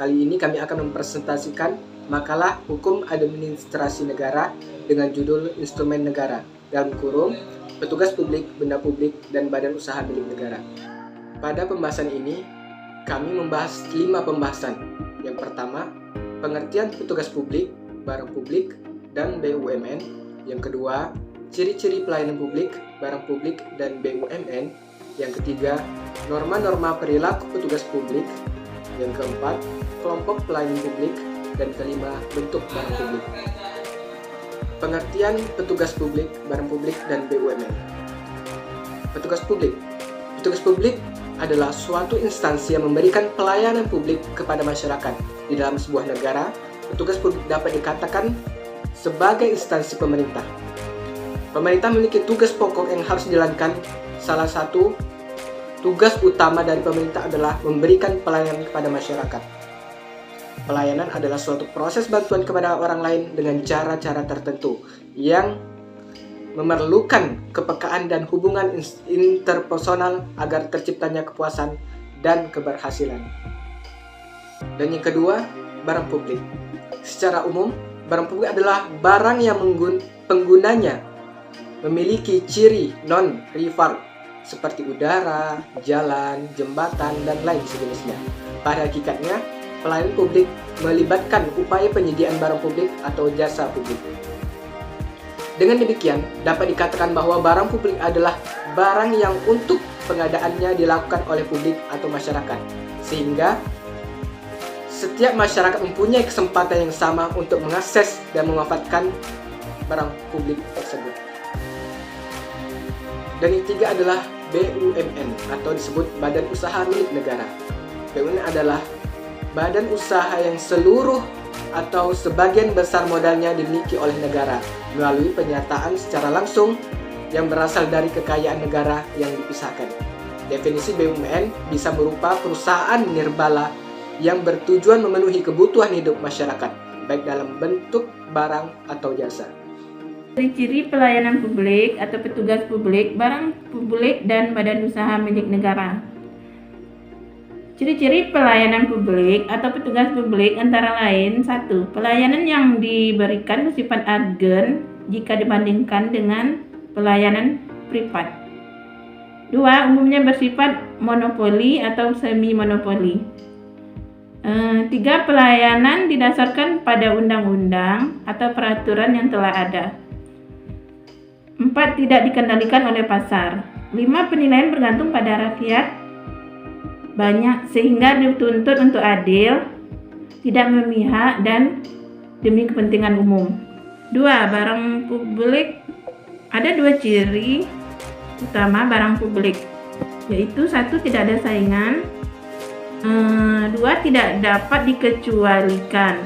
Kali ini kami akan mempresentasikan makalah Hukum Administrasi Negara dengan judul Instrumen Negara, dalam kurung, Petugas Publik, Benda Publik, dan Badan Usaha Milik Negara. Pada pembahasan ini, kami membahas 5 pembahasan. Yang pertama, pengertian petugas publik, barang publik, dan BUMN. Yang kedua, ciri-ciri pelayanan publik, barang publik, dan BUMN. Yang ketiga, norma-norma perilaku petugas publik. Yang keempat, kelompok pelayanan publik. Dan kelima, bentuk barang publik. Pengertian petugas publik, barang publik, dan BUMN. Petugas publik. Petugas publik adalah suatu instansi yang memberikan pelayanan publik kepada masyarakat. Di dalam sebuah negara, petugas publik dapat dikatakan sebagai instansi pemerintah. Pemerintah memiliki tugas pokok yang harus dijalankan. Salah satu tugas utama dari pemerintah adalah memberikan pelayanan kepada masyarakat. Pelayanan adalah suatu proses bantuan kepada orang lain dengan cara-cara tertentu yang memerlukan kepekaan dan hubungan interpersonal agar terciptanya kepuasan dan keberhasilan. Dan yang kedua, barang publik. Secara umum, barang publik adalah barang yang penggunanya memiliki ciri non-rival seperti udara, jalan, jembatan, dan lain sejenisnya. Pada hakikatnya, pelayanan publik melibatkan upaya penyediaan barang publik atau jasa publik. Dengan demikian, dapat dikatakan bahwa barang publik adalah barang yang untuk pengadaannya dilakukan oleh publik atau masyarakat, sehingga setiap masyarakat mempunyai kesempatan yang sama untuk mengakses dan memanfaatkan barang publik tersebut. Dan yang ketiga adalah BUMN atau disebut Badan Usaha Milik Negara. BUMN adalah badan usaha yang seluruh atau sebagian besar modalnya dimiliki oleh negara melalui penyertaan secara langsung yang berasal dari kekayaan negara yang dipisahkan. Definisi BUMN bisa berupa perusahaan nirbala yang bertujuan memenuhi kebutuhan hidup masyarakat, baik dalam bentuk barang atau jasa. Ciri-ciri pelayanan publik atau petugas publik, barang publik, dan badan usaha milik negara. Ciri-ciri pelayanan publik atau petugas publik antara lain: 1. Pelayanan yang diberikan bersifat agen jika dibandingkan dengan pelayanan privat. 2. Umumnya bersifat monopoli atau semi-monopoli. 3. Pelayanan didasarkan pada undang-undang atau peraturan yang telah ada. 4. Tidak dikendalikan oleh pasar. 5. Penilaian bergantung pada rakyat banyak sehingga dituntut untuk adil, tidak memihak, dan demi kepentingan umum. 2. Barang publik. Ada 2 ciri utama barang publik, yaitu 1. Tidak ada saingan. 2. Tidak dapat dikecualikan.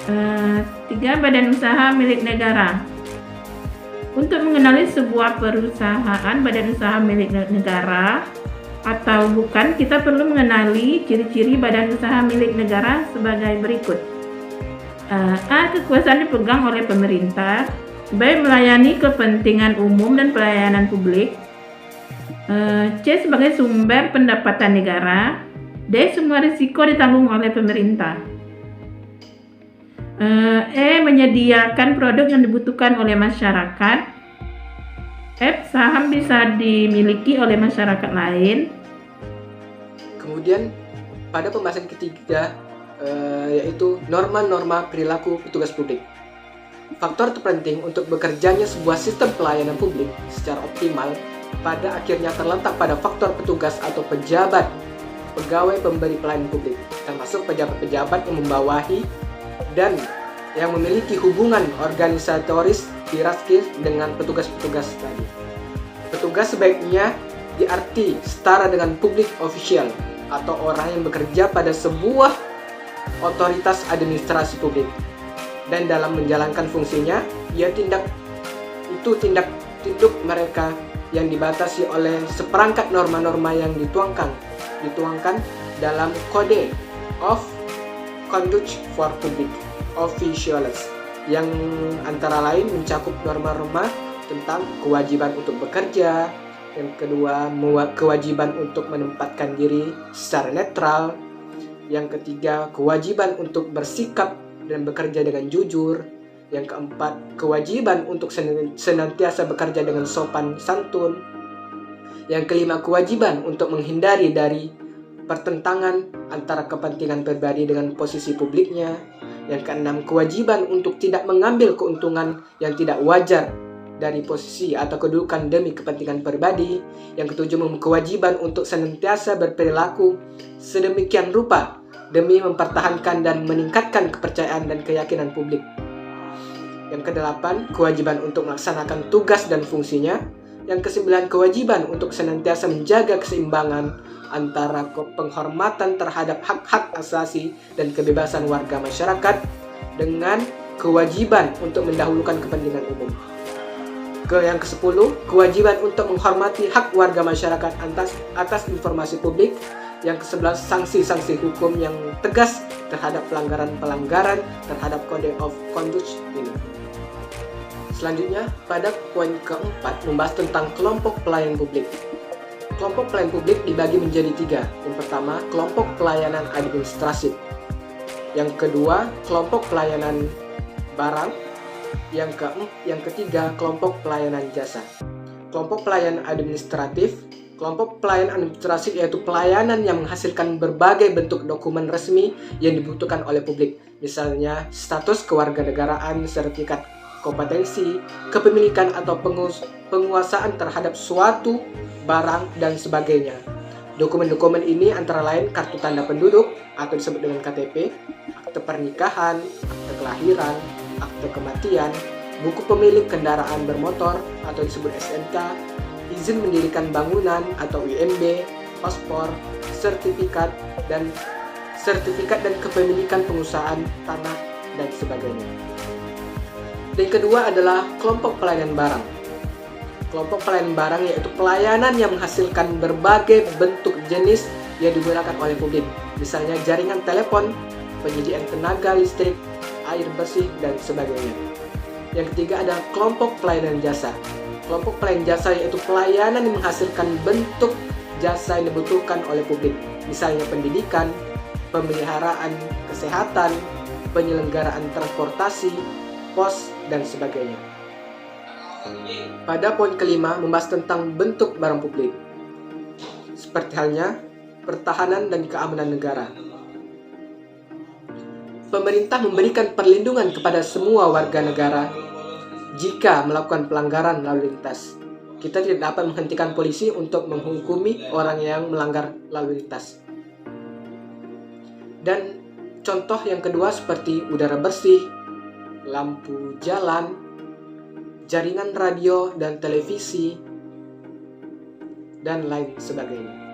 3. Badan usaha milik negara. Untuk mengenali sebuah perusahaan badan usaha milik negara atau bukan, kita perlu mengenali ciri-ciri badan usaha milik negara sebagai berikut. A. Kekuasaan dipegang oleh pemerintah. B. Melayani kepentingan umum dan pelayanan publik. C. Sebagai sumber pendapatan negara. D. Semua risiko ditanggung oleh pemerintah. E. Menyediakan produk yang dibutuhkan oleh masyarakat. F. Saham bisa dimiliki oleh masyarakat lain. Kemudian pada pembahasan ketiga yaitu norma-norma perilaku petugas publik. Faktor terpenting untuk bekerjanya sebuah sistem pelayanan publik secara optimal pada akhirnya terletak pada faktor petugas atau pejabat, pegawai pemberi pelayanan publik, termasuk pejabat-pejabat yang membawahi dan yang memiliki hubungan organisatoris hierarkis dengan petugas-petugas tadi. Petugas sebaiknya diarti setara dengan public official atau orang yang bekerja pada sebuah otoritas administrasi publik, dan dalam menjalankan fungsinya tindak tinduk mereka yang dibatasi oleh seperangkat norma-norma yang dituangkan dalam Code of Conduct for Public Officials yang antara lain mencakup norma-norma tentang kewajiban untuk bekerja, Yang kedua, kewajiban untuk menempatkan diri secara netral. Yang ketiga, kewajiban untuk bersikap dan bekerja dengan jujur. Yang keempat, kewajiban untuk senantiasa bekerja dengan sopan santun. Yang kelima, kewajiban untuk menghindari dari pertentangan antara kepentingan pribadi dengan posisi publiknya. Yang keenam, kewajiban untuk tidak mengambil keuntungan yang tidak wajar dari posisi atau kedudukan demi kepentingan pribadi. Yang ketujuh, kewajiban untuk senantiasa berperilaku sedemikian rupa demi mempertahankan dan meningkatkan kepercayaan dan keyakinan publik. Yang kedelapan, kewajiban untuk melaksanakan tugas dan fungsinya. Yang kesembilan, kewajiban untuk senantiasa menjaga keseimbangan antara penghormatan terhadap hak-hak asasi dan kebebasan warga masyarakat dengan kewajiban untuk mendahulukan kepentingan umum. Yang ke-10, kewajiban untuk menghormati hak warga masyarakat atas informasi publik. Yang ke-11, sanksi-sanksi hukum yang tegas terhadap pelanggaran terhadap Code of Conduct ini. Selanjutnya, pada poin keempat membahas tentang kelompok pelayan publik. Kelompok pelayan publik dibagi menjadi 3. Yang pertama, kelompok pelayanan administrasi. Yang kedua, kelompok pelayanan barang. Yang ketiga, kelompok pelayanan jasa. Kelompok pelayanan administratif. Kelompok pelayanan administratif yaitu pelayanan yang menghasilkan berbagai bentuk dokumen resmi yang dibutuhkan oleh publik. Misalnya, status kewarganegaraan, sertifikat kompetensi, kepemilikan atau penguasaan terhadap suatu barang, dan sebagainya. Dokumen-dokumen ini antara lain kartu tanda penduduk atau disebut dengan KTP, akte pernikahan, akte kelahiran, akte kematian, buku pemilik kendaraan bermotor atau disebut SNK, izin mendirikan bangunan atau IMB, paspor, sertifikat dan kepemilikan pengusahaan tanah, dan sebagainya. Dan kedua adalah kelompok pelayanan barang. Kelompok pelayanan barang yaitu pelayanan yang menghasilkan berbagai bentuk jenis yang digunakan oleh publik. Misalnya jaringan telepon, penyediaan tenaga listrik, air bersih, dan sebagainya. Yang ketiga adalah kelompok pelayanan jasa. Kelompok pelayanan jasa yaitu pelayanan yang menghasilkan bentuk jasa yang dibutuhkan oleh publik. Misalnya pendidikan, pemeliharaan kesehatan, penyelenggaraan transportasi, pos, dan sebagainya. Pada poin kelima membahas tentang bentuk barang publik, seperti halnya pertahanan dan keamanan negara. Pemerintah memberikan perlindungan kepada semua warga negara jika melakukan pelanggaran lalu lintas. Kita tidak dapat menghentikan polisi untuk menghukumi orang yang melanggar lalu lintas. Dan contoh yang kedua seperti udara bersih, lampu jalan, jaringan radio dan televisi, dan lain sebagainya.